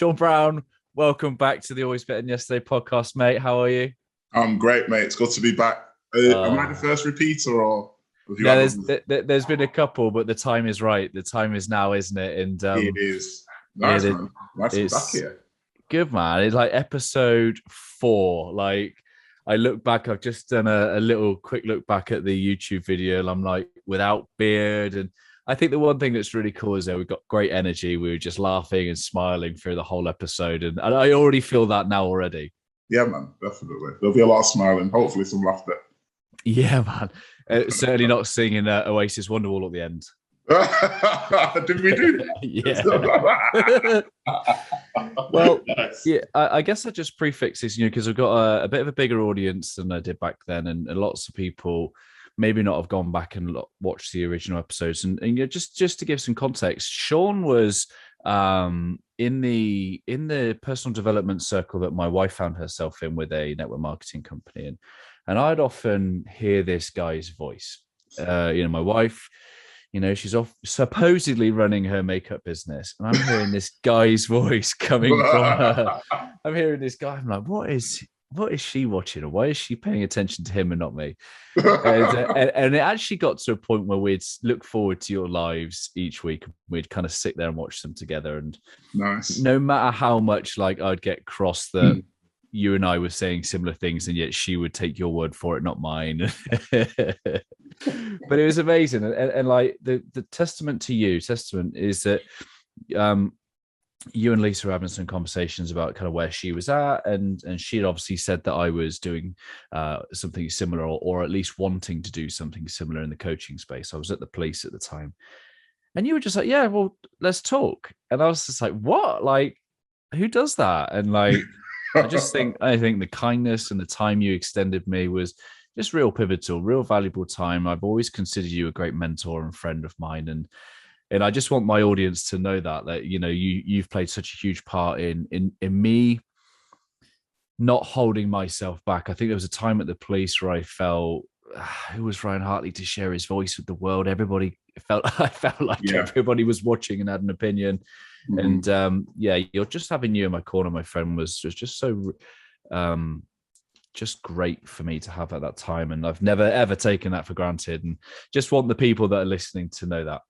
Shaun Browne, welcome back to the Always Better Than Yesterday podcast, mate. How are you? I'm great, mate. It's good to be back. Am I the first repeater, or have you No, had there's been a couple, but the time is right. The time is now, isn't it? And It is nice, man. Nice to be back here. Good, man. It's like episode 4. Like, I look back, I've just done a little quick look back at the YouTube video, and I'm like, without beard. And I think the one thing that's really cool is that we've got great energy. We were just laughing and smiling through the whole episode. And I already feel that now already. Yeah, man, definitely. There'll be a lot of smiling, hopefully some laughter. Yeah, man. Certainly not singing Oasis Wonderwall at the end. Did we do that? Yeah. Well, nice. Yeah, I guess I just prefix this, because I've got a bit of a bigger audience than I did back then, and lots of people maybe not have gone back and watched the original episodes. And just to give some context, Shaun was in the personal development circle that my wife found herself in with a network marketing company, and I'd often hear this guy's voice. My wife, she's off supposedly running her makeup business, and I'm hearing this guy's voice coming from her. I'm hearing this guy. I'm like, what is she watching, or why is she paying attention to him and not me? and it actually got to a point where we'd look forward to your lives each week. We'd kind of sit there and watch them together. And nice. No matter how much I'd get cross that you and I were saying similar things, and yet she would take your word for it, not mine. But it was amazing. And like the testament is that you and Lisa were having some conversations about kind of where she was at, and she had obviously said that I was doing something similar, or at least wanting to do something similar in the coaching space. I was at the police at the time, and you were just like, yeah, well, let's talk. And I was just like, what? Like, who does that? And like, I think the kindness and the time you extended me was just real pivotal, real valuable time. I've always considered you a great mentor and friend of mine, and I just want my audience to know that you've played such a huge part in me not holding myself back. I think there was a time at the police where I felt who was Ryan Hartley to share his voice with the world. I felt like everybody was watching and had an opinion. Mm-hmm. And you're just having you in my corner, my friend, was just so just great for me to have at that time. And I've never ever taken that for granted, and just want the people that are listening to know that.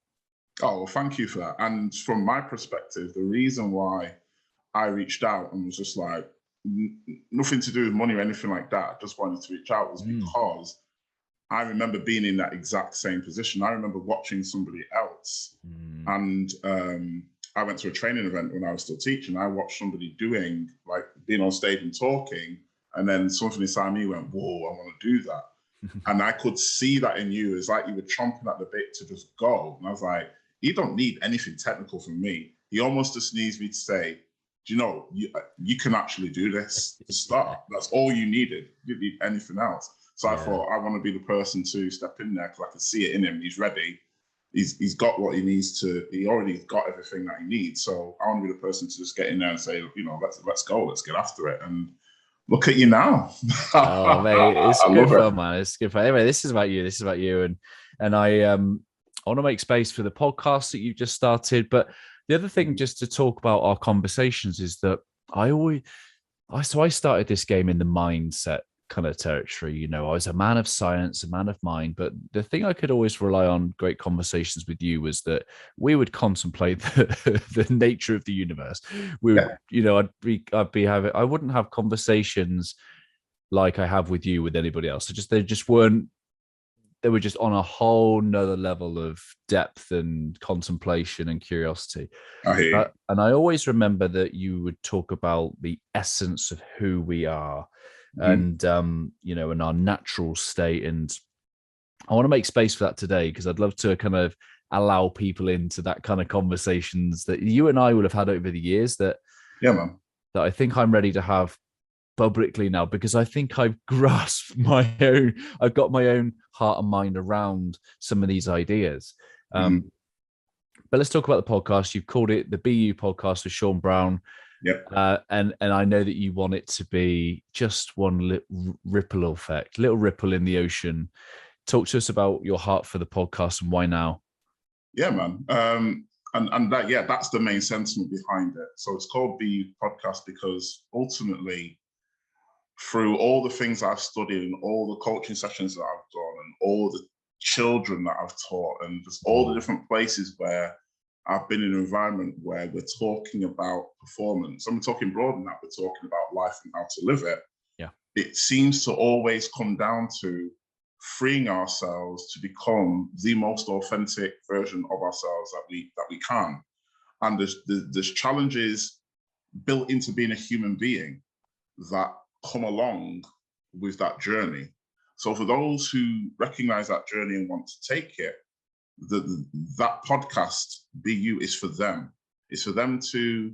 Oh, well, thank you for that. And from my perspective, the reason why I reached out and was just like, nothing to do with money or anything like that, I just wanted to reach out, was because I remember being in that exact same position. I remember watching somebody else. And I went to a training event when I was still teaching. I watched somebody being on stage and talking, and then something inside me went, whoa, I want to do that. And I could see that in you. It's like you were chomping at the bit to just go. And I was like, you don't need anything technical from me. He almost just needs me to say, do you know, you can actually do this to start. That's all you needed. You didn't need anything else. So I thought, I want to be the person to step in there, because I can see it in him. He's ready. He's got what he needs to. He already got everything that he needs. So I want to be the person to just get in there and say, let's go, let's get after it. And look at you now. Oh, mate, it's good fun, man. It's good fun. Anyway, this is about you. And I want to make space for the podcast that you just started. But the other thing, just to talk about our conversations, is that I started this game in the mindset kind of territory. I was a man of science, a man of mind, but the thing I could always rely on great conversations with you was that we would contemplate the nature of the universe. We would, I wouldn't have conversations like I have with you with anybody else. They were just on a whole nother level of depth and contemplation and curiosity. And I always remember that you would talk about the essence of who we are, and in our natural state. And I want to make space for that today, because I'd love to kind of allow people into that kind of conversations that you and I would have had over the years that I think I'm ready to have publicly now, because I think I've grasped I've got my own heart and mind around some of these ideas. But let's talk about the podcast. You've called it the BU podcast with Shaun Browne. Yep. And I know that you want it to be just one ripple effect, little ripple in the ocean. Talk to us about your heart for the podcast and why now. Yeah, man. And that, yeah, that's the main sentiment behind it. So it's called the podcast because ultimately, through all the things I've studied and all the coaching sessions that I've done and all the children that I've taught and just all the different places where I've been in an environment where we're talking about performance, and we're talking broader than that, we're talking about life and how to live it. Yeah. It seems to always come down to freeing ourselves to become the most authentic version of ourselves that we can. And there's challenges built into being a human being that come along with that journey. So for those who recognize that journey and want to take it, that podcast, Be You, is for them. It's for them to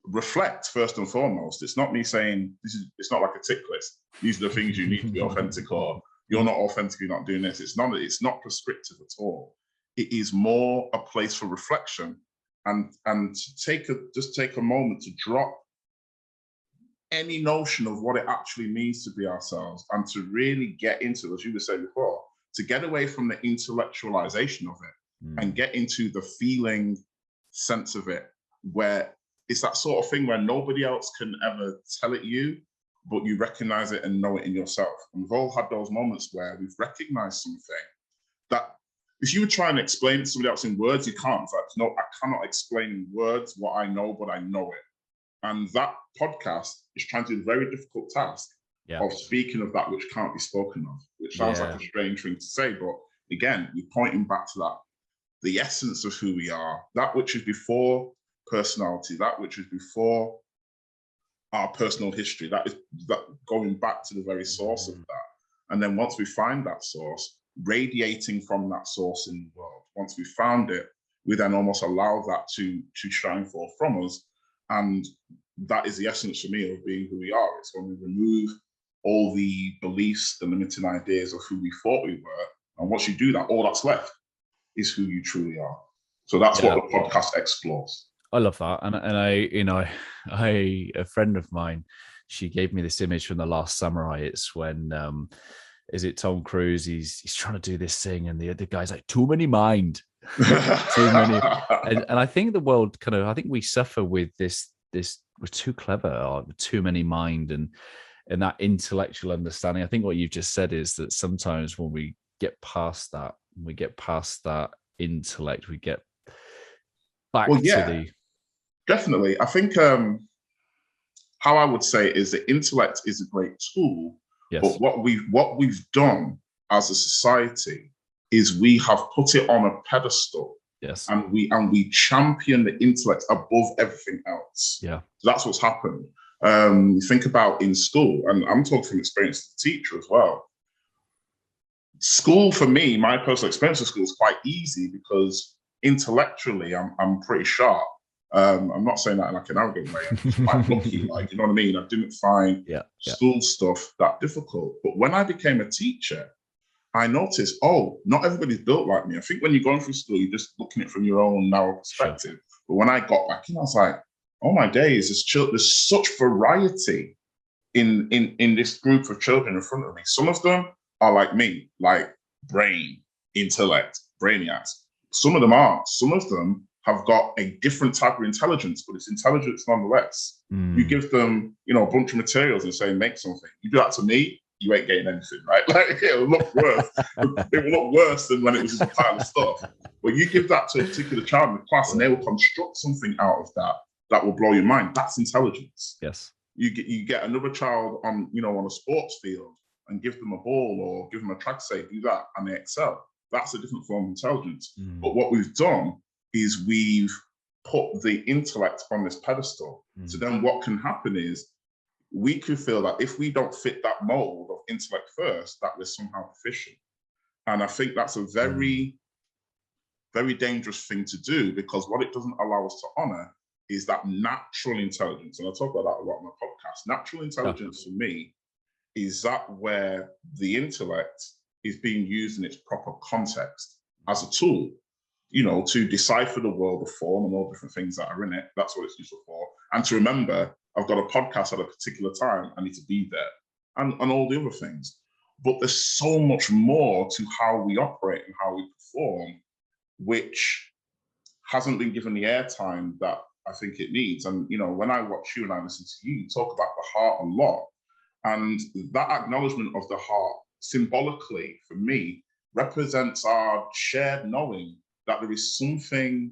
reflect first and foremost. It's not me saying it's not like a tick list. These are the things you need to be authentic, or you're not authentic, you're not doing this. It's not prescriptive at all. It is more a place for reflection and just take a moment to drop any notion of what it actually means to be ourselves and to really get into, as you were saying before, to get away from the intellectualization of it and get into the feeling sense of it, where it's that sort of thing where nobody else can ever tell it you, but you recognize it and know it in yourself. And we've all had those moments where we've recognized something that if you were trying to explain to somebody else in words, you can't. In fact, no, I cannot explain in words what I know, but I know it. And that podcast is trying to do a very difficult task of speaking of that which can't be spoken of, which sounds like a strange thing to say, but again, you're pointing back to that, the essence of who we are, that which is before personality, that which is before our personal history, that going back to the very source of that. And then once we find that source, radiating from that source in the world. Once we found it, we then almost allow that to shine forth from us. And that is the essence for me of being who we are. It's when we remove all the beliefs, the limiting ideas of who we thought we were. And once you do that, all that's left is who you truly are. So that's what the podcast explores. I love that. And a friend of mine, she gave me this image from The Last Samurai. It's when, is it Tom Cruise? He's trying to do this thing, and the guy's like, too many mind. Too many. And I think the world I think we suffer with this, we're too clever, or too many mind, and that intellectual understanding. I think what you've just said is that sometimes when we get past that intellect, we get back to the... Definitely. I think how I would say is the intellect is a great tool, but what we've done as a society is we have put it on a pedestal. Yes. And we champion the intellect above everything else. Yeah. So that's what's happened. Think about in school, and I'm talking from experience as a teacher as well. School for me, my personal experience of school is quite easy because intellectually I'm pretty sharp. I'm not saying that in like an arrogant way. I'm just quite lucky, like, you know what I mean? I didn't find school stuff that difficult. But when I became a teacher, I noticed, not everybody's built like me. I think when you're going through school, you're just looking at it from your own narrow perspective. Sure. But when I got back in, I was like, oh my days, there's such variety in this group of children in front of me. Some of them are like me, like brain, intellect, brainiacs. Some of them aren't. Some of them have got a different type of intelligence, but it's intelligence nonetheless. You give them, a bunch of materials and say, make something. You do that to me, you ain't getting anything, right? Like, it'll look worse. It will look worse than when it was just a pile of stuff. But you give that to a particular child in the class, and they will construct something out of that will blow your mind. That's intelligence. Yes. You get another child on a sports field and give them a ball or give them a track, say, do that, and they excel. That's a different form of intelligence. But what we've done is we've put the intellect on this pedestal. So then what can happen is we could feel that if we don't fit that mold of intellect first, that we're somehow deficient. And I think that's a very, very dangerous thing to do, because what it doesn't allow us to honor is that natural intelligence. And I talk about that a lot on my podcast. Natural intelligence for me is that where the intellect is being used in its proper context as a tool, to decipher the world of form and all different things that are in it. That's what it's useful for. And to remember, I've got a podcast at a particular time, I need to be there, and all the other things. But there's so much more to how we operate and how we perform, which hasn't been given the airtime that I think it needs. And, you know, when I watch you and I listen to you, you talk about the heart a lot. And that acknowledgement of the heart, symbolically, for me, represents our shared knowing that there is something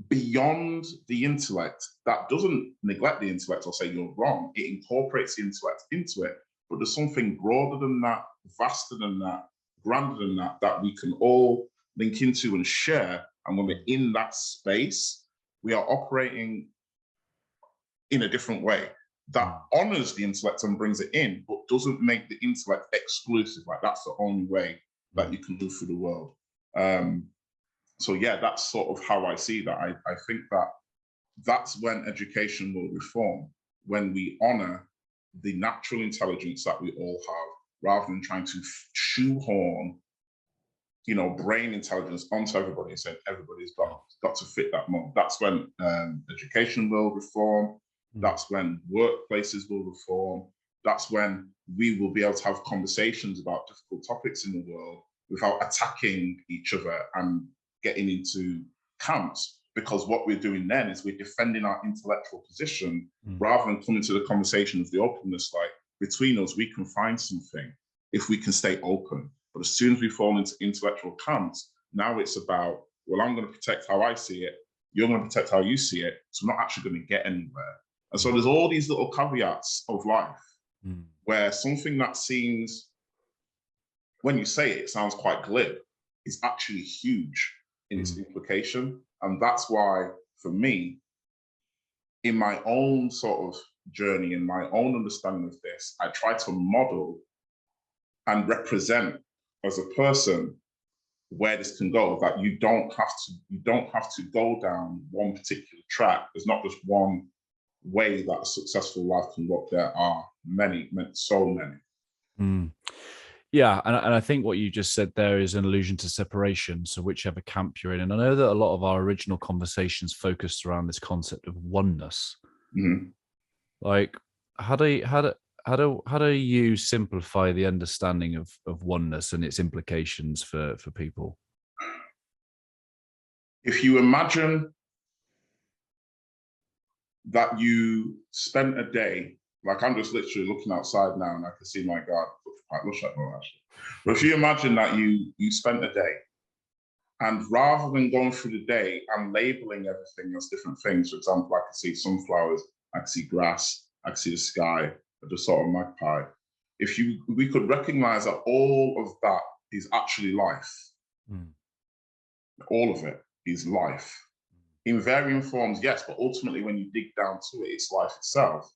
beyond the intellect that doesn't neglect the intellect or say you're wrong. It incorporates the intellect into it, but there's something broader than that, vaster than that, grander than that, that we can all link into and share. And when we're in that space, we are operating in a different way that honors the intellect and brings it in, but doesn't make the intellect exclusive. Like, that's the only way that you can move through the world. So yeah, that's sort of how I see that. I think that that's when education will reform, when we honor the natural intelligence that we all have, rather than trying to shoehorn, you know, brain intelligence onto everybody and saying everybody's got to fit that mold. That's when education will reform. That's when workplaces will reform. That's when we will be able to have conversations about difficult topics in the world without attacking each other and getting into camps, because what we're doing then is we're defending our intellectual position rather than coming to the conversation of the openness, like, between us, we can find something if we can stay open. But as soon as we fall into intellectual camps, now it's about, well, I'm going to protect how I see it, you're going to protect how you see it, so I'm not actually going to get anywhere. And so there's all these little caveats of life where something that seems, when you say it, it sounds quite glib, is actually huge in its implication. And that's why, for me, in my own sort of journey, in my own understanding of this, I try to model and represent as a person where this can go, that you don't have to go down one particular track. There's not just one way that a successful life can look. There are many, so many. Yeah, and I think what you just said there is an allusion to separation. So whichever camp you're in, and I know that a lot of our original conversations focused around this concept of oneness. Like, how do you simplify the understanding of oneness and its implications for people? If you imagine that you spent a day, like, I'm just literally looking outside now and I can see my garden. Looks quite lush at the moment, actually. But if you imagine that you spent a day, and rather than going through the day and labeling everything as different things, for example, I can see sunflowers, I can see grass, I can see the sky, I just saw a magpie. We could recognize that all of that is actually life. All of it is life. In varying forms, yes, but ultimately when you dig down to it, it's life itself.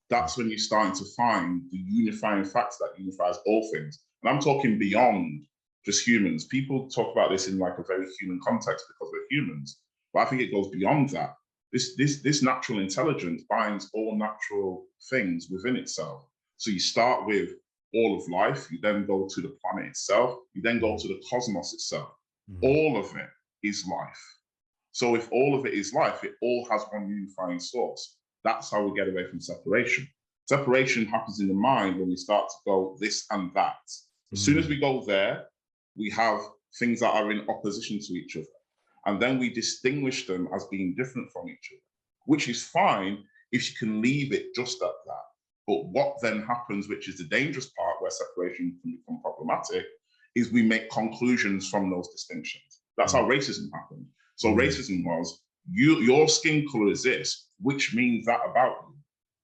That's when you're starting to find the unifying factor that unifies all things. And I'm talking beyond just humans. People talk about this in like a very human context because we're humans, but I think it goes beyond that. This natural intelligence binds all natural things within itself. So you start with all of life, you then go to the planet itself, you then go to the cosmos itself. All of it is life. So if all of it is life, it all has one unifying source. That's how we get away from separation. Separation happens in the mind when we start to go this and that. As soon as we go there, we have things that are in opposition to each other. And then we distinguish them as being different from each other, which is fine if you can leave it just at that. But what then happens, which is the dangerous part where separation can become problematic, is we make conclusions from those distinctions. That's how racism happened. So racism was, your skin color is this, which means that about you,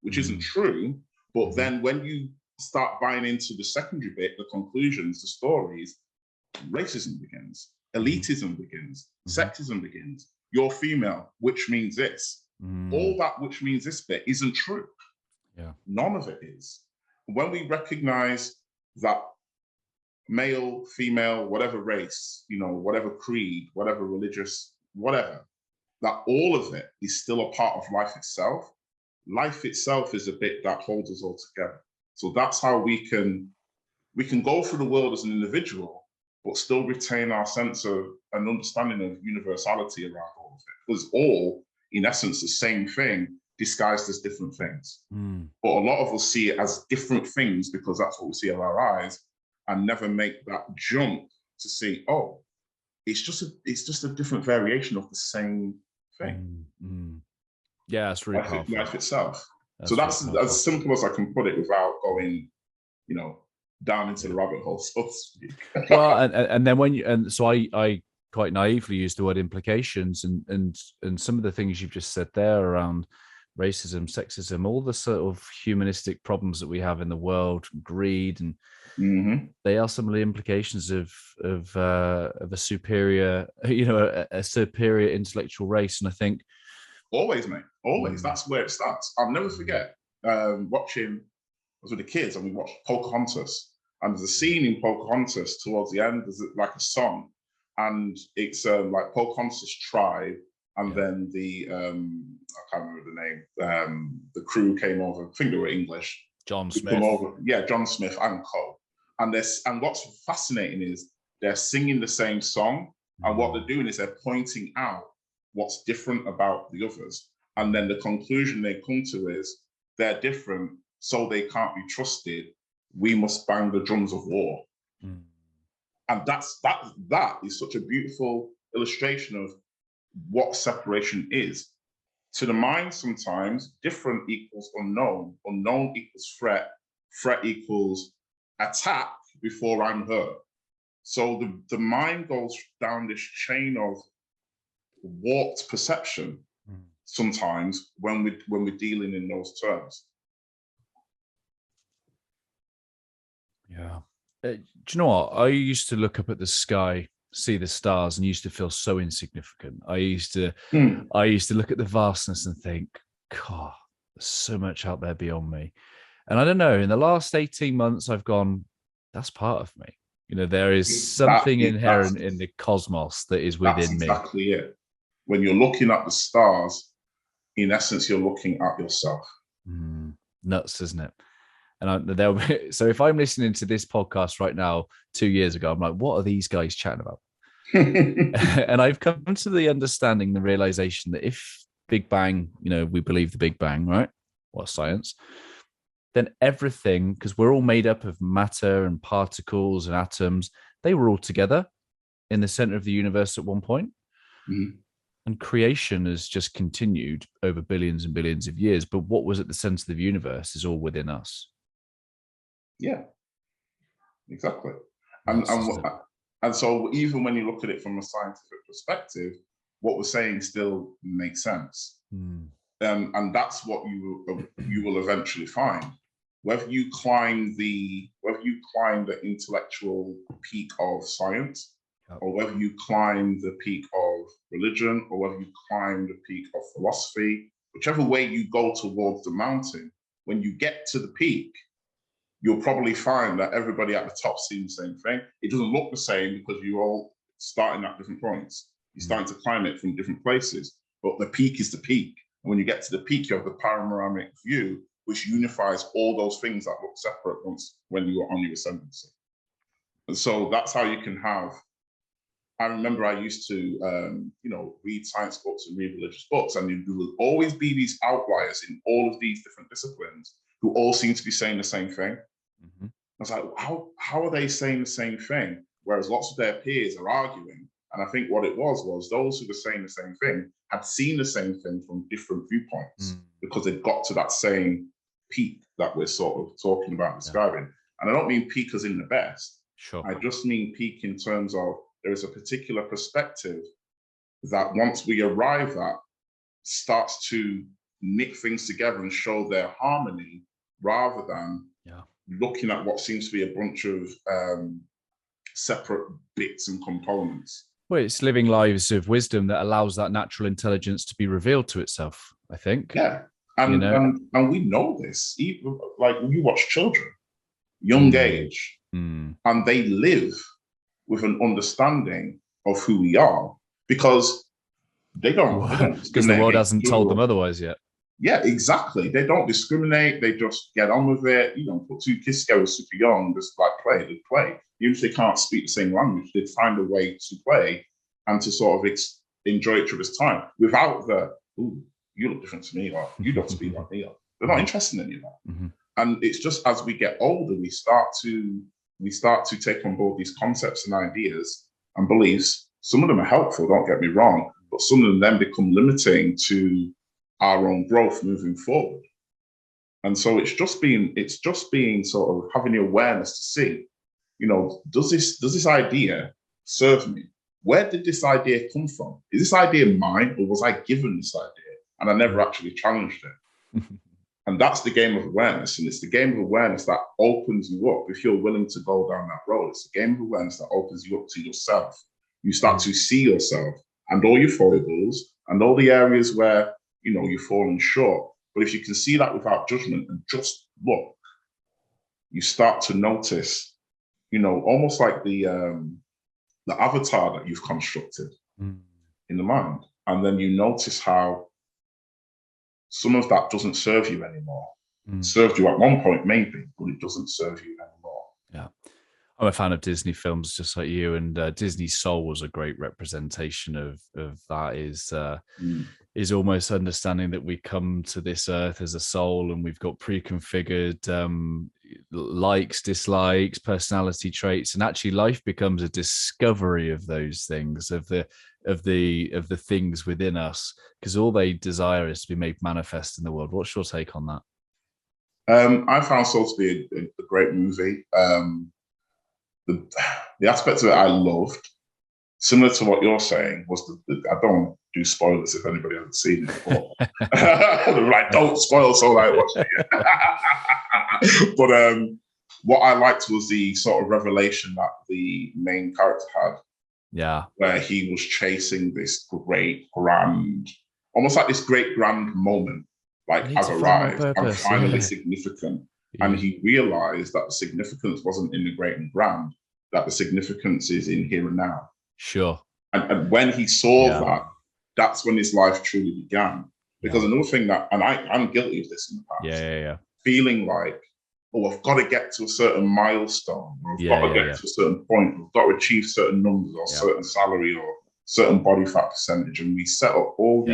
which isn't true. But then when you start buying into the secondary bit, the conclusions, the stories, racism begins, elitism begins, sexism begins. You're female, which means this. All that which means this bit isn't true. None of it is. When we recognize that male, female, whatever race, you know, whatever creed, whatever religious, whatever, that all of it is still a part of life itself. Life itself is a bit that holds us all together. So that's how we can go through the world as an individual, but still retain our sense of an understanding of universality around all of it. Because all, in essence, the same thing disguised as different things. But a lot of us see it as different things because that's what we see with our eyes, and never make that jump to see, oh, it's just a different variation of the same thing. Yeah, it's really powerful. Life itself. So that's as simple as I can put it without going, down into the rabbit hole, so to speak. Well, and then so I quite naively used the word implications, and some of the things you've just said there around racism, sexism, all the sort of humanistic problems that we have in the world, greed, and they are some of the implications of a superior, a superior intellectual race. And I think always, mate, always, that's where it starts. I'll never forget watching. I was with the kids and we watched Pocahontas, and there's a scene in Pocahontas towards the end. There's like a song, and it's like Pocahontas' tribe, and then the I can't remember the name. The crew came over. I think they were English. John Smith. John Smith and co. And what's fascinating is they're singing the same song, and what they're doing is they're pointing out what's different about the others, and then the conclusion they come to is they're different, so they can't be trusted. We must bang the drums of war. And that is such a beautiful illustration of what separation is. To the mind, sometimes different equals unknown, unknown equals threat, threat equals attack before I'm hurt. So the mind goes down this chain of warped perception sometimes when we're dealing in those terms. Yeah. Do you know what? I used to look up at the sky, see the stars, and used to feel so insignificant. I used to look at the vastness and think, God, there's so much out there beyond me. And I don't know, in the last 18 months, I've gone, that's part of me. There is something inherent in the cosmos that is within me. Exactly it. When you're looking at the stars, in essence, you're looking at yourself. Nuts, isn't it? And so if I'm listening to this podcast right now, 2 years ago, I'm like, what are these guys chatting about? And I've come to the understanding, the realization that if Big Bang, we believe the Big Bang, right? What science? Then everything, because we're all made up of matter and particles and atoms, they were all together in the center of the universe at one point. And creation has just continued over billions and billions of years. But what was at the center of the universe is all within us. Yeah, exactly. And so even when you look at it from a scientific perspective, what we're saying still makes sense. And that's what you will eventually find. Whether you climb the intellectual peak of science, or whether you climb the peak of religion, or whether you climb the peak of philosophy, whichever way you go towards the mountain, when you get to the peak, you'll probably find that everybody at the top seeing the same thing. It doesn't look the same because you're all starting at different points. You're starting to climb it from different places, but the peak is the peak. And when you get to the peak, you have the panoramic view, which unifies all those things that look separate when you are on your ascendancy. And so that's how you can have. I remember I used to, read science books and read religious books, and there will always be these outliers in all of these different disciplines who all seem to be saying the same thing. I was like, how are they saying the same thing? Whereas lots of their peers are arguing. And I think what it was those who were saying the same thing had seen the same thing from different viewpoints because they'd got to that same peak that we're sort of talking about, describing. And I don't mean peak as in the best. Sure. I just mean peak in terms of there is a particular perspective that once we arrive at starts to knit things together and show their harmony rather than looking at what seems to be a bunch of separate bits and components. Well, it's living lives of wisdom that allows that natural intelligence to be revealed to itself, I think. Yeah. And we know this. Even, like you watch children, young age, and they live with an understanding of who we are because they don't because the world hasn't told them otherwise yet. Yeah, exactly. They don't discriminate. They just get on with it. Put two kids together super young, just like they play. Even if they can't speak the same language, they find a way to play and to sort of enjoy each other's time without ooh, you look different to me, or you don't speak like me. They're not interested in any of that. And it's just as we get older, we start to take on board these concepts and ideas and beliefs Some of them are helpful, don't get me wrong, but some of them then become limiting to our own growth moving forward. And so it's just being sort of having the awareness to see, does this idea serve me? Where did this idea come from? Is this idea mine, or was I given this idea and I never actually challenged it? And that's the game of awareness. And it's the game of awareness that opens you up. If you're willing to go down that road, it's the game of awareness that opens you up to yourself. You start to see yourself and all your foibles and all the areas where, you're falling short. But if you can see that without judgment and just look, you start to notice, almost like the avatar that you've constructed in the mind. And then you notice how some of that doesn't serve you anymore. It served you at one point, maybe, but it doesn't serve you anymore. Yeah. I'm a fan of Disney films, just like you, and Disney Soul was a great representation of that. Is almost understanding that we come to this earth as a soul, and we've got pre-configured likes, dislikes, personality traits, and actually life becomes a discovery of those things, of the things within us, because all they desire is to be made manifest in the world. What's your take on that? I found Soul to be a great movie. The aspect of it I loved, similar to what you're saying, was I don't want to do spoilers if anybody hasn't seen it before. Like, don't spoil Soul I watched it. But what I liked was the sort of revelation that the main character had. Yeah. Where he was chasing this great, grand, almost like this great, grand moment, like I've arrived, I'm finally significant. Yeah. And he realized that the significance wasn't in the great and grand, that the significance is in here and now. Sure. And when he saw that, that's when his life truly began. Because another thing that, and I'm guilty of this in the past, feeling like, oh, I've got to get to a certain milestone, or I've got to get to a certain point, I've got to achieve certain numbers, or certain salary, or certain body fat percentage, and we set up all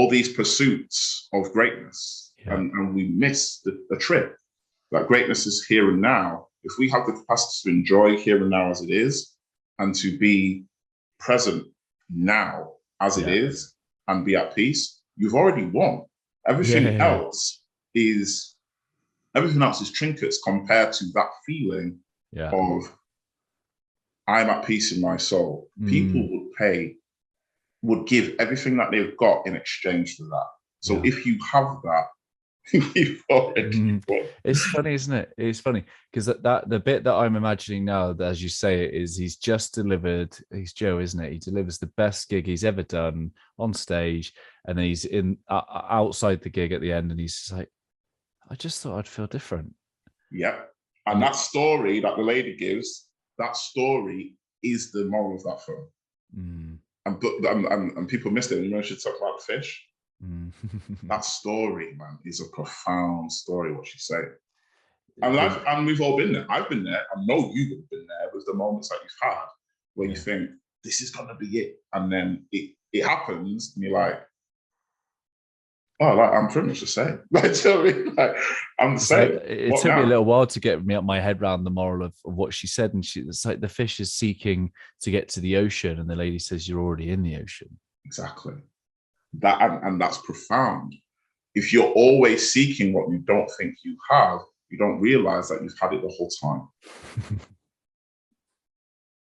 these pursuits of greatness. And we miss the trip. That greatness is here and now. If we have the capacity to enjoy here and now as it is, and to be present now as it is, and be at peace, you've already won. Everything else is trinkets compared to that feeling of I'm at peace in my soul. People would give everything that they've got in exchange for that. So if you have that, you've already won. It's funny, isn't it? It's funny because that the bit that I'm imagining now, that, as you say it, is he's just delivered. He's Joe, isn't it? He delivers the best gig he's ever done on stage, and then he's in outside the gig at the end, and he's just like, I just thought I'd feel different. Yeah. And that story that the lady gives, that story is the moral of that film. And people missed it. You know, should talk about the fish. That story, man, is a profound story, what she's saying. And we've all been there. I've been there. I know you have been there with the moments that you've had where you think, this is going to be it. And then it happens, and you're like, oh, like, I'm pretty much the same. Like, you know what I mean? Like, I'm the same. It took me a little while to get my head around the moral of what she said. And it's like the fish is seeking to get to the ocean, and the lady says, you're already in the ocean. Exactly. That and that's profound. If you're always seeking what you don't think you have, you don't realize that you've had it the whole time.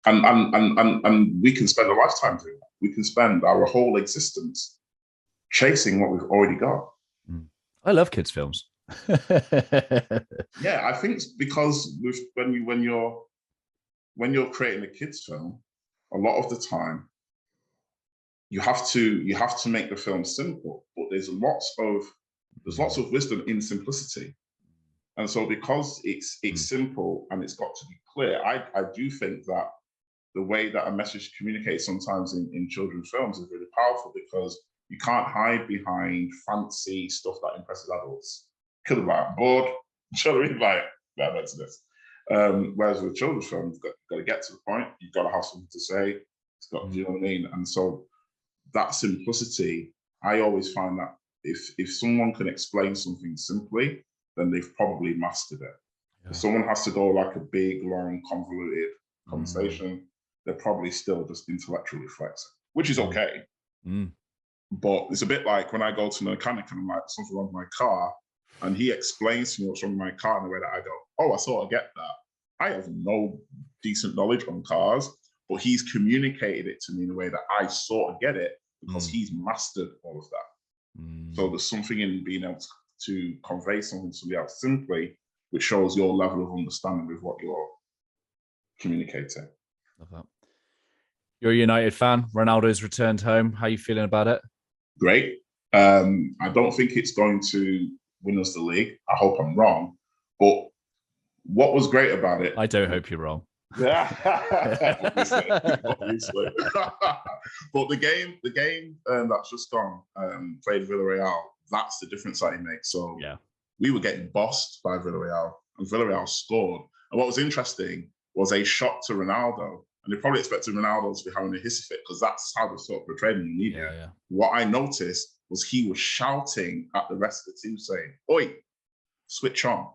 and we can spend a lifetime doing that. We can spend our whole existence chasing what we've already got. I love kids' films. Yeah, I think it's because when you're creating a kids' film, a lot of the time you have to make the film simple, but there's lots of wisdom in simplicity. And so because it's simple and it's got to be clear, I do think that the way that a message communicates sometimes in children's films is really powerful, because you can't hide behind fancy stuff that impresses adults. Could have like bored, children like that to this. Whereas with children's films, you've got to get to the point. You've got to have something to say. It's got, do you know what I mean? And so that simplicity, I always find that if someone can explain something simply, then they've probably mastered it. Yeah. If someone has to go like a big, long, convoluted conversation, they're probably still just intellectually flexing, which is okay. Mm. But it's a bit like when I go to the mechanic and I'm like, something wrong with my car, and he explains to me what's wrong with my car in a way that I go, oh, I sort of get that. I have no decent knowledge on cars, but he's communicated it to me in a way that I sort of get it because he's mastered all of that. So there's something in being able to convey something to somebody else simply, which shows your level of understanding with what you're communicating. Love that. You're a United fan. Ronaldo's returned home. How are you feeling about it? Great. I don't think it's going to win us the league. I hope I'm wrong. But what was great about it... I don't hope you're wrong. Yeah, obviously. But the game that's just gone, played Villarreal, that's the difference that he makes. So yeah, we were getting bossed by Villarreal, and Villarreal scored. And what was interesting was a shot to Ronaldo, and they probably expected Ronaldo to be having a hissy fit because that's how they sort of portrayed him in the media. Yeah. What I noticed was he was shouting at the rest of the team saying, "Oi, switch on.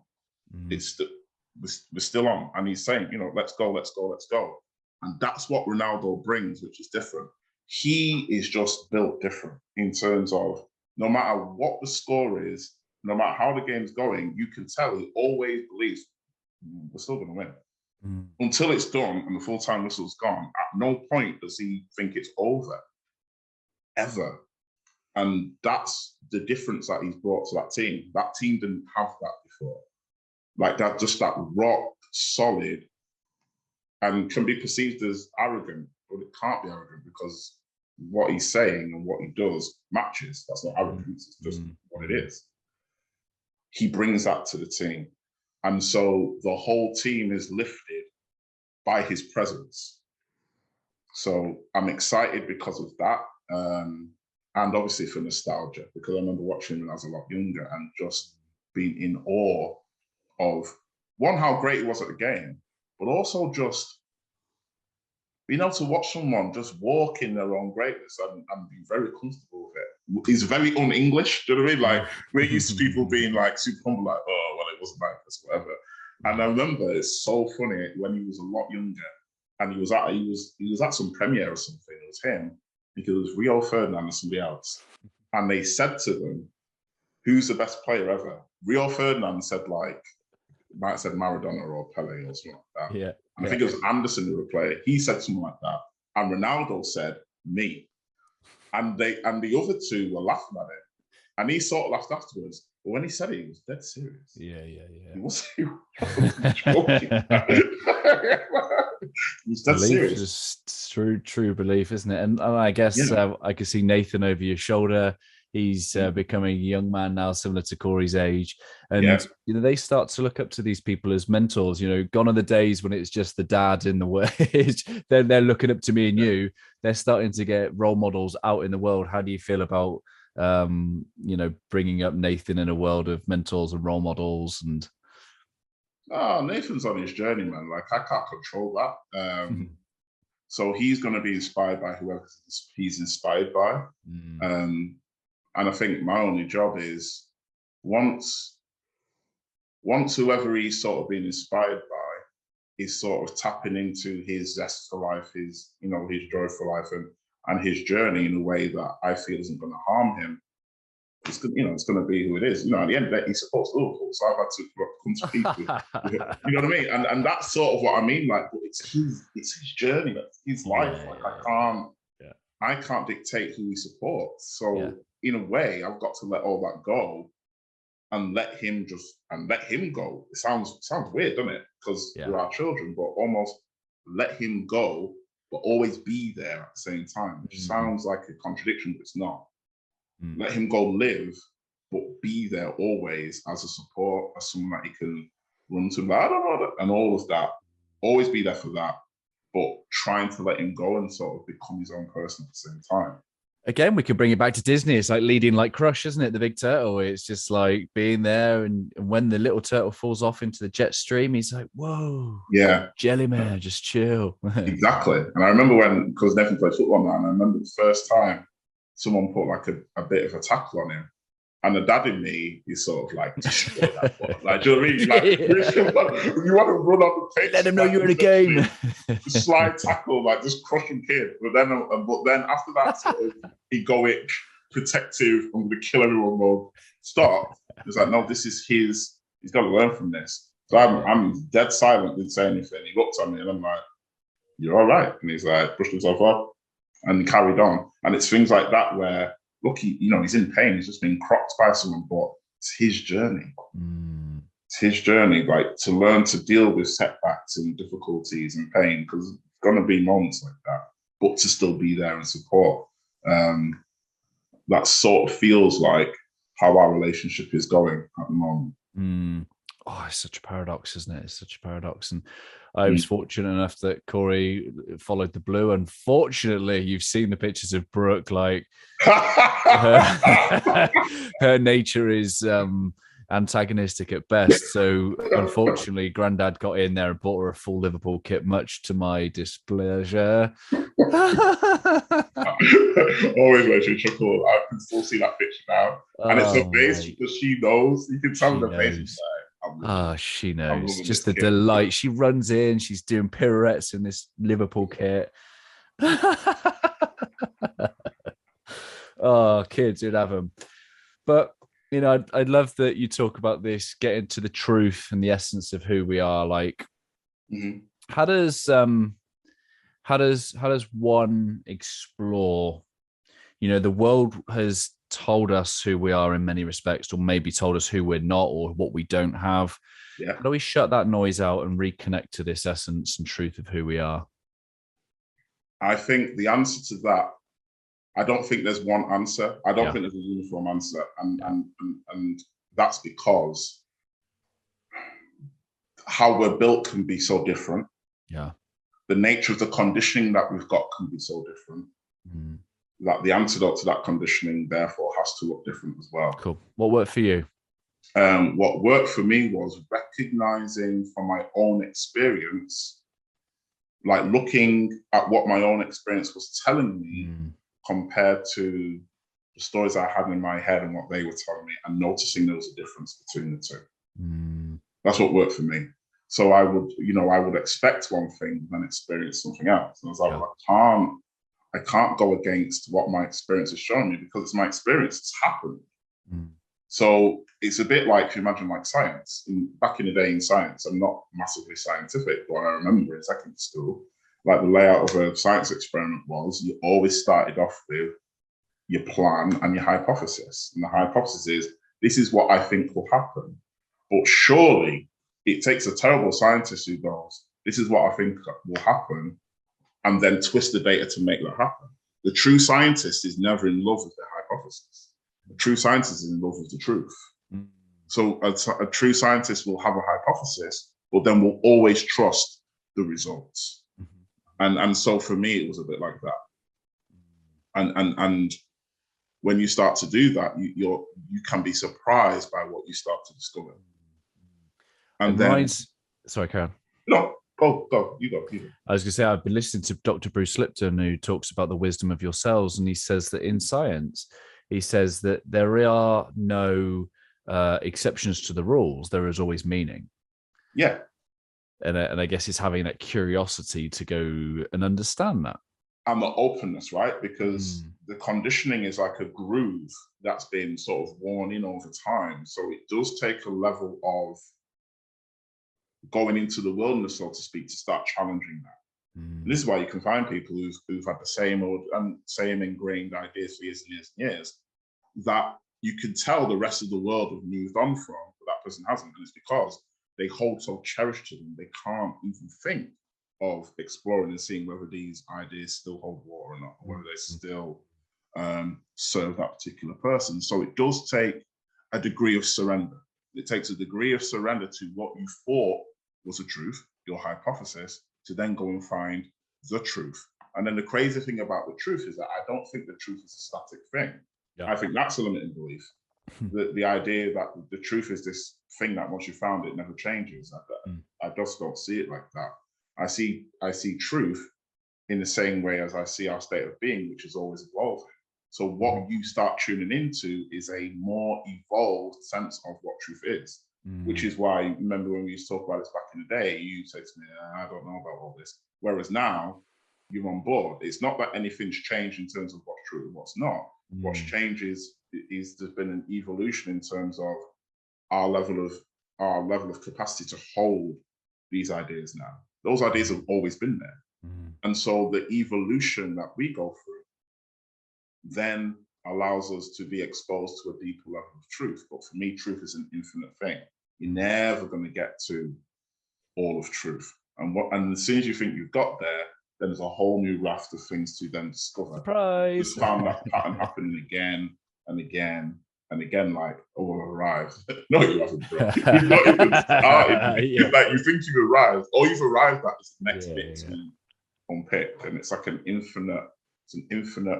We're still on." And he's saying, let's go, let's go, let's go. And that's what Ronaldo brings, which is different. He is just built different in terms of no matter what the score is, no matter how the game's going, you can tell he always believes we're still going to win. Until it's done and the full-time whistle's gone, at no point does he think it's over, ever. And that's the difference that he's brought to that team. That team didn't have that before. Like that, just that rock solid, and can be perceived as arrogant, but it can't be arrogant because what he's saying and what he does matches. That's not arrogance, it's just what it is. He brings that to the team. And so the whole team is lifted by his presence. So I'm excited because of that. And obviously for nostalgia, because I remember watching him when I was a lot younger and just being in awe of, one, how great he was at the game, but also just being able to watch someone just walk in their own greatness and be very comfortable with it. He's very un-English, do you know what I mean? Like, we're used to people being like super humble, like, oh, well, it wasn't like this, whatever. And I remember it's so funny when he was a lot younger and he was at some premiere or something. It was him, because it was Rio Ferdinand and somebody else. And they said to them, who's the best player ever? Rio Ferdinand said, like, might have said Maradona or Pele or something like that. Yeah. And I think it was Anderson who would play. He said something like that. And Ronaldo said, me. And the other two were laughing at it. And he sort of laughed afterwards. But when he said it, he was dead serious. Yeah. He wasn't joking. He was dead serious. Just true belief, isn't it? And I guess I could see Nathan over your shoulder. He's becoming a young man now, similar to Corey's age. And, they start to look up to these people as mentors. Gone are the days when it's just the dad in the world. They're looking up to me and you. They're starting to get role models out in the world. How do you feel about, bringing up Nathan in a world of mentors and role models? And Nathan's on his journey, man. Like, I can't control that. So he's going to be inspired by whoever he's inspired by. And I think my only job is once whoever he's sort of been inspired by is sort of tapping into his zest for life, his joy for life and his journey in a way that I feel isn't going to harm him. It's going to be who it is. At the end of the day, he supports Liverpool, so I've had to come to people. You know what I mean? And that's sort of what I mean. Like, but it's his journey, that's his life. I can't dictate who he supports. So in a way, I've got to let all that go and let him go. It sounds weird, doesn't it? Because we're our children, but almost let him go, but always be there at the same time, which sounds like a contradiction, but it's not. Let him go live, but be there always as a support, as someone that he can run to, and all of that. Always be there for that, but trying to let him go and sort of become his own person at the same time. Again, we could bring it back to Disney. It's like leading like Crush, isn't it? The big turtle. It's just like being there, and when the little turtle falls off into the jet stream, he's like, whoa, jelly man, just chill. Exactly. And I remember because Nathan played football now, and I remember the first time someone put like a bit of a tackle on him, And the dad in me is sort of like, destroy that ball. Like, do you know what I mean? Like, you want to run on the pitch. Let him know you're in a game. Slide tackle, like just crushing kid. But then after that sort of egoic, protective, I'm going to kill everyone mode stop. It's like, no, this is his. He's got to learn from this. So I'm dead silent, didn't say anything. He looked at me and I'm like, you're all right. And he's like, brushed himself up and carried on. And it's things like that where, look, he's in pain. He's just been cropped by someone, but it's his journey. It's his journey, like to learn to deal with setbacks and difficulties and pain, because there's going to be moments like that, but to still be there and support. That sort of feels like how our relationship is going at the moment. Oh, it's such a paradox, isn't it? It's such a paradox. And I was fortunate enough that Corey followed the blue. Unfortunately, you've seen the pictures of Brooke. Like her nature is antagonistic at best. So unfortunately, Grandad got in there and bought her a full Liverpool kit, much to my displeasure. Always makes me chuckle. I can still see that picture now. And it's her face because she knows. You can tell the face inside. She knows. Just the delight. She runs in, she's doing pirouettes in this Liverpool kit. Oh, kids, you'd have them. But, I'd love that you talk about this, getting to the truth and the essence of who we are. Like, how does one explore, the world has told us who we are in many respects, or maybe told us who we're not or what we don't have. Yeah. How do we shut that noise out and reconnect to this essence and truth of who we are? I think the answer to that, I don't think there's one answer. I don't think there's a uniform answer. And that's because how we're built can be so different. Yeah. The nature of the conditioning that we've got can be so different. That the antidote to that conditioning, therefore, has to look different as well. Cool. What worked for you? What worked for me was recognizing from my own experience, like looking at what my own experience was telling me compared to the stories I had in my head and what they were telling me, and noticing there was a difference between the two. That's what worked for me. So I would expect one thing and then experience something else. And I was like, I can't go against what my experience has shown me because it's my experience. It's happened. So it's a bit like, if you imagine like science. Back in the day in science, I'm not massively scientific, but I remember in secondary school, like the layout of a science experiment was, you always started off with your plan and your hypothesis. And the hypothesis is, this is what I think will happen. But surely it takes a terrible scientist who goes, this is what I think will happen, and then twist the data to make that happen. The true scientist is never in love with their hypothesis. The true scientist is in love with the truth. So a true scientist will have a hypothesis, but then will always trust the results. And so for me, it was a bit like that. And when you start to do that, you can be surprised by what you start to discover. And then, sorry, Karen. No, go. You go. I was going to say, I've been listening to Dr. Bruce Lipton, who talks about the wisdom of your cells, and he says that in science, he says that there are no exceptions to the rules. There is always meaning. Yeah. And I guess it's having that curiosity to go and understand that. And the openness, right? Because the conditioning is like a groove that's been sort of worn in over time. So it does take a level of going into the wilderness, so to speak, to start challenging that. This is why you can find people who've had the same ingrained ideas for years and years and years, that you can tell the rest of the world have moved on from, but that person hasn't. And it's because they hold so cherished to them, they can't even think of exploring and seeing whether these ideas still hold water or not, or whether they still serve that particular person. So it does take a degree of surrender. It takes a degree of surrender to what you thought was the truth, your hypothesis, to then go and find the truth. And then the crazy thing about the truth is that I don't think the truth is a static thing. Yeah. I think that's a limiting belief. The idea that the truth is this thing that once you found it never changes. I just don't see it like that. I see truth in the same way as I see our state of being, which is always evolving. So what you start tuning into is a more evolved sense of what truth is, which is why, remember when we used to talk about this back in the day, you said to me, I don't know about all this. Whereas now you're on board. It's not that anything's changed in terms of what's true and what's not. What's changed is there's been an evolution in terms of our level of capacity to hold these ideas now. Those ideas have always been there. And so the evolution that we go through then allows us to be exposed to a deeper level of truth. But for me, truth is an infinite thing. You're never going to get to all of truth. And as soon as you think you've got there, then there's a whole new raft of things to then discover. Surprise! Just found that pattern happening again and again and again, like, oh, I've arrived. No, you haven't, bro. You've not even started. Yeah. Like, you think you've arrived. All you've arrived at is the next bit to unpick. And it's like an infinite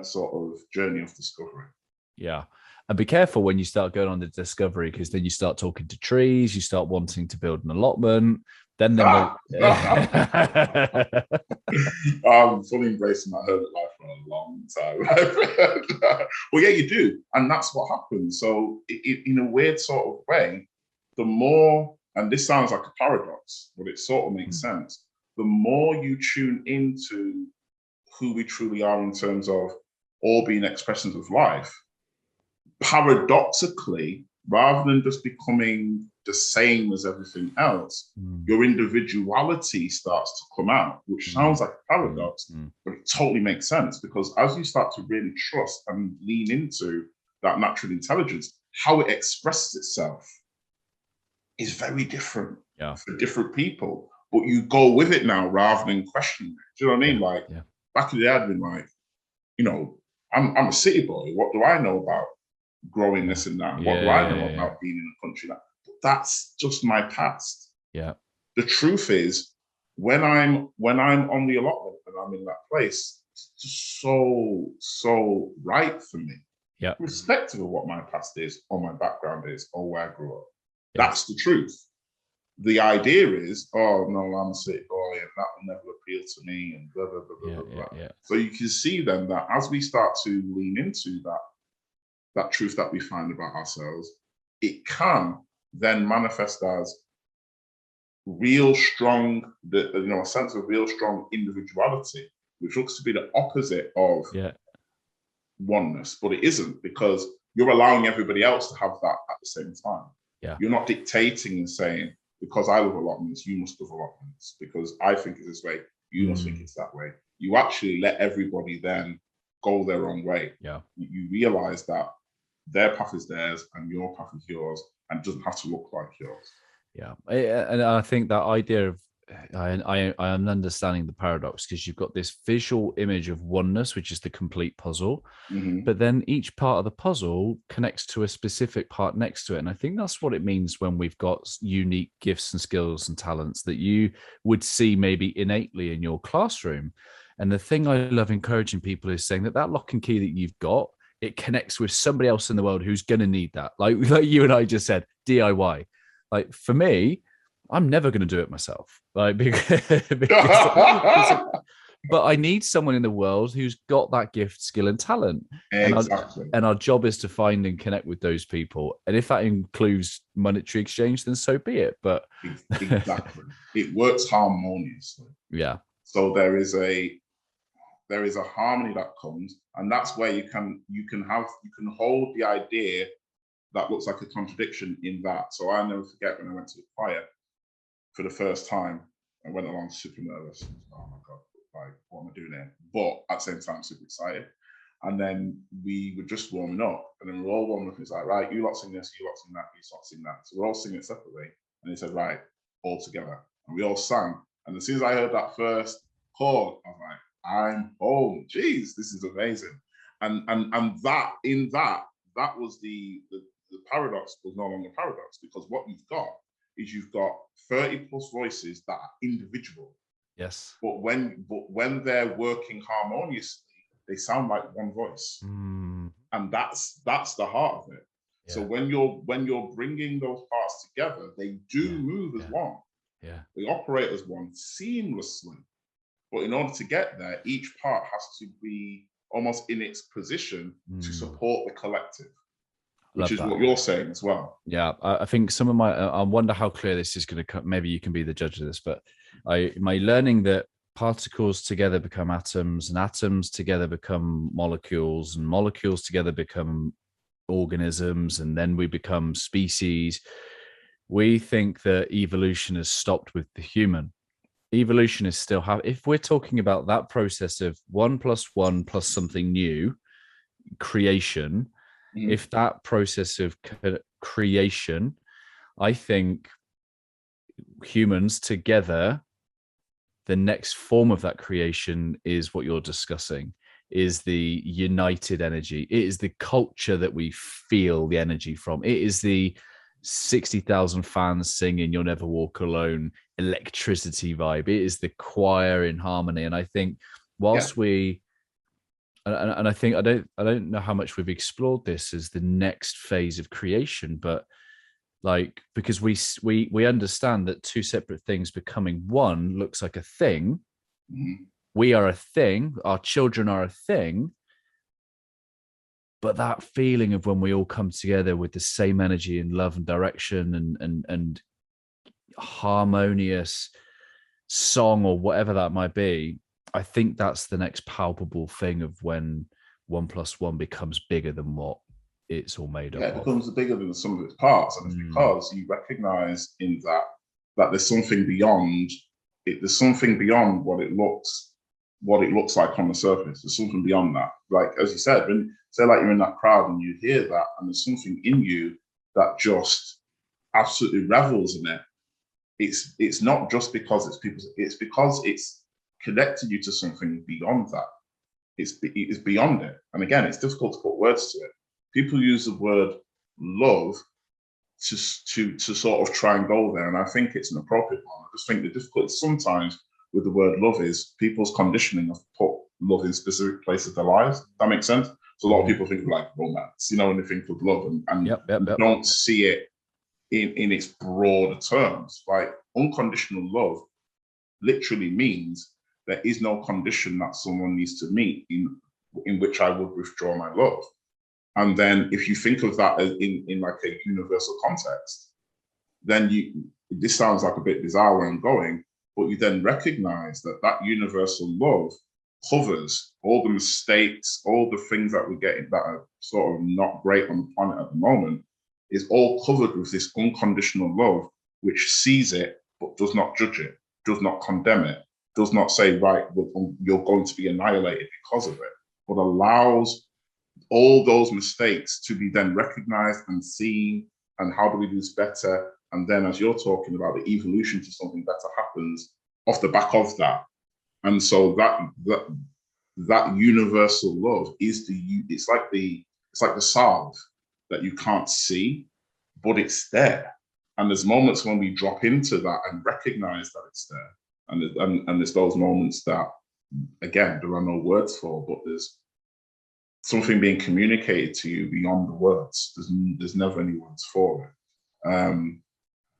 sort of journey of discovery. Yeah. And be careful when you start going on the discovery, because then you start talking to trees, you start wanting to build an allotment. Then I'm fully embracing my hermit life for a long time. Well, yeah, you do. And that's what happens. So in a weird sort of way, the more, and this sounds like a paradox, but it sort of makes sense, the more you tune into who we truly are in terms of all being expressions of life, paradoxically, rather than just becoming the same as everything else, your individuality starts to come out, which sounds like a paradox, but it totally makes sense, because as you start to really trust and lean into that natural intelligence, how it expresses itself is very different for different people. But you go with it now rather than questioning it. Do you know what I mean? Like, back in the day, I'd been like, you know, I'm a city boy. What do I know about growing this and that? What do I know about being in a country? That's just my past. Yeah. The truth is, when I'm on the allotment and I'm in that place, it's just so right for me. Yeah. Irrespective of what my past is, or my background is, or where I grew up. That's the truth. The idea is, oh no, I'm a city boy and that will never appeal to me, and blah blah blah blah blah. So you can see then that as we start to lean into that truth that we find about ourselves, it can then manifest as real strong, a sense of real strong individuality, which looks to be the opposite of oneness, but it isn't, because you're allowing everybody else to have that at the same time. Yeah. You're not dictating and saying, because I love allotments, you must love allotments. Because I think it's this way, you must think it's that way. You actually let everybody then go their own way. Yeah. You realize that their path is theirs and your path is yours, and it doesn't have to look like yours. Yeah. And I think that idea of, I am understanding the paradox, because you've got this visual image of oneness, which is the complete puzzle, but then each part of the puzzle connects to a specific part next to it. And I think that's what it means when we've got unique gifts and skills and talents that you would see maybe innately in your classroom. And the thing I love encouraging people is saying that lock and key that you've got, it connects with somebody else in the world who's going to need that. Like you and I just said, DIY. Like for me, I'm never going to do it myself, like because but I need someone in the world who's got that gift, skill, and talent. Exactly. And our job is to find and connect with those people. And if that includes monetary exchange, then so be it. But exactly, it works harmoniously. Yeah. So there is a harmony that comes, and that's where you can hold the idea that looks like a contradiction in that. So I never forget when I went to the choir for the first time. I went along super nervous. Oh my God, like, what am I doing here? But at the same time, super excited. And then we were just warming up, and then we're all warming up. It's like, right, you lot sing this, you lot sing that, you lot sing that. So we're all singing it separately. And he said, right, all together. And we all sang. And as soon as I heard that first chord, I was like, I'm home. Jeez, this is amazing. And that was the paradox was no longer a paradox, because what you've got is you've got 30 plus voices that are individual. Yes. But when they're working harmoniously, they sound like one voice. And that's the heart of it. Yeah. So when you're bringing those parts together, they do move as one. Yeah. They operate as one seamlessly. But in order to get there, each part has to be almost in its position to support the collective, which Love is that. what you're saying as well. Yeah, I think some of my, I wonder how clear this is going to come. Maybe you can be the judge of this, but my learning that particles together become atoms, and atoms together become molecules, and molecules together become organisms, and then we become species. We think that evolution has stopped with the human. Evolution is still if we're talking about that process of 1 + 1 plus something new, creation, if that process of creation, I think humans together, the next form of that creation is what you're discussing, is the united energy. It is the culture that we feel the energy from. It is the 60,000 fans singing "You'll Never Walk Alone" electricity vibe. It is the choir in harmony. And I think whilst we, and I think I don't know how much we've explored this as the next phase of creation, but like, because we understand that two separate things becoming one looks like a thing. We are a thing, our children are a thing, but that feeling of when we all come together with the same energy and love and direction and harmonious song or whatever that might be, I think that's the next palpable thing of when 1 + 1 becomes bigger than what it's all made up of. It becomes bigger than the sum of its parts, and it's because you recognize in that there's something beyond it. There's something beyond what it looks like on the surface. There's something beyond that. Like, as you said, when say like you're in that crowd and you hear that, and there's something in you that just absolutely revels in it. It's not just because it's people. It's because it's connected you to something beyond that. It's beyond it. And again, it's difficult to put words to it. People use the word love to sort of try and go there, and I think it's an appropriate one. I just think the difficulty sometimes with the word love is people's conditioning of put love in specific places of their lives. That makes sense. So a lot of people think of like romance, when they think of love, and don't see it in its broader terms. Like, unconditional love literally means there is no condition that someone needs to meet in which I would withdraw my love. And then if you think of that as in like a universal context, then this sounds like a bit bizarre where I'm going, but you then recognize that universal love covers all the mistakes, all the things that we're getting that are sort of not great on the planet at the moment, is all covered with this unconditional love, which sees it but does not judge it, does not condemn it, does not say, right, you're going to be annihilated because of it, but allows all those mistakes to be then recognized and seen, and how do we do this better? And then, as you're talking about, the evolution to something better happens off the back of that. And so that universal love is it's like the salve that you can't see, but it's there. And there's moments when we drop into that and recognize that it's there. And there's those moments that, again, there are no words for, but there's something being communicated to you beyond the words. There's never any words for it.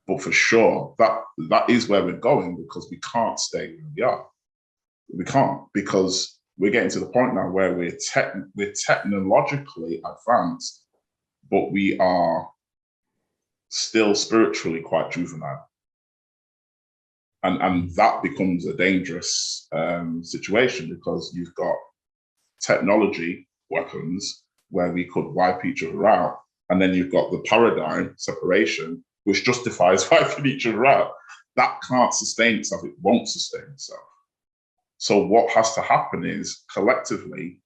But for sure, that is where we're going, because we can't stay where we are. We can't, because we're getting to the point now where we're technologically advanced, but we are still spiritually quite juvenile. And that becomes a dangerous situation, because you've got technology weapons where we could wipe each other out, and then you've got the paradigm separation, which justifies wiping each other out. That can't sustain itself. It won't sustain itself. So what has to happen is collectively,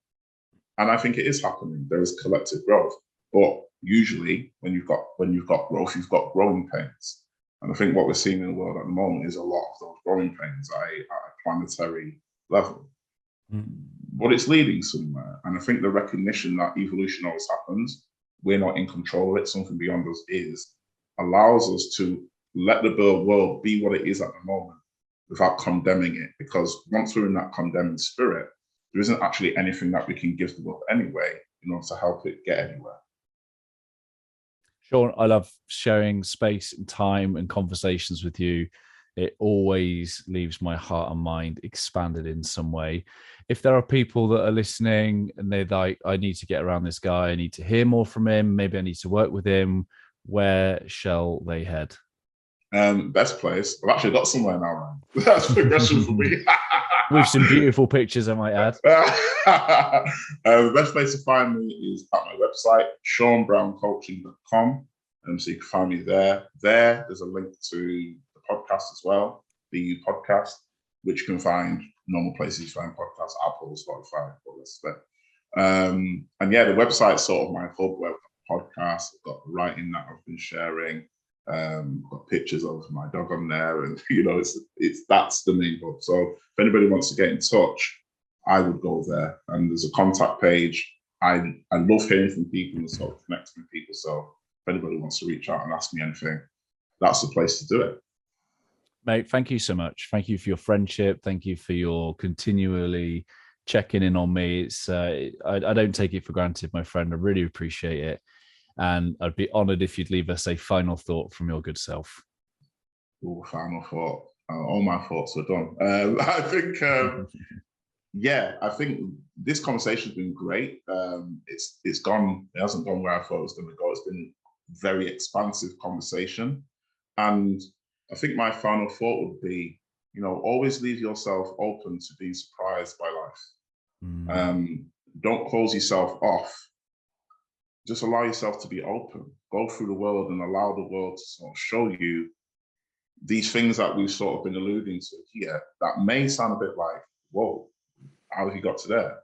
and I think it is happening, there is collective growth. But usually when you've got growth, you've got growing pains. And I think what we're seeing in the world at the moment is a lot of those growing pains at a planetary level. But it's leading somewhere. And I think the recognition that evolution always happens, we're not in control of it, something beyond us is, allows us to let the world be what it is at the moment without condemning it. Because once we're in that condemning spirit, there isn't actually anything that we can give the world anyway in order to help it get anywhere. Shaun, I love sharing space and time and conversations with you. it always leaves my heart and mind expanded in some way. If there are people that are listening and they're like, I need to get around this guy, I need to hear more from him, maybe I need to work with him, where shall they head? Best place. I've actually got somewhere now, man. That's progression for me. With some beautiful pictures, I might add. The best place to find me is at my website, ShaunBrowneCoaching.com. So you can find me there. There's a link to the podcast as well, the podcast, which you can find normal places you find podcasts, Apple, Spotify, all that stuff. And yeah, the website's sort of my hub where I've got podcasts, I've got writing that I've been sharing. Got pictures of my dog on there, and it's that's the main hub. So if anybody wants to get in touch, I would go there. And there's a contact page. I love hearing from people and sort of connecting with people. So if anybody wants to reach out and ask me anything, that's the place to do it. Mate, thank you so much. Thank you for your friendship. Thank you for your continually checking in on me. It's I don't take it for granted, my friend. I really appreciate it. And I'd be honored if you'd leave us a final thought from your good self. Oh, final thought. All my thoughts are done. I think, I think this conversation's been great. It's gone. It hasn't gone where I thought it was going to go. It's been a very expansive conversation, and I think my final thought would be, always leave yourself open to being surprised by life. Don't close yourself off. Just allow yourself to be open. Go through the world and allow the world to sort of show you these things that we've sort of been alluding to here that may sound a bit like, whoa, how have you got to there?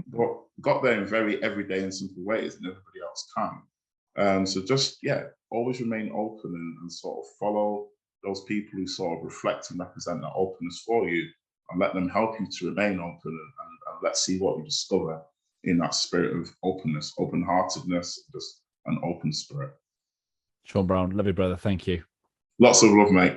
But got there in very everyday and simple ways, and everybody else can. So just, always remain open and sort of follow those people who sort of reflect and represent that openness for you, and let them help you to remain open, and let's see what we discover in that spirit of openness, open-heartedness, just an open spirit. Shaun Browne, love you, brother. Thank you. Lots of love, mate.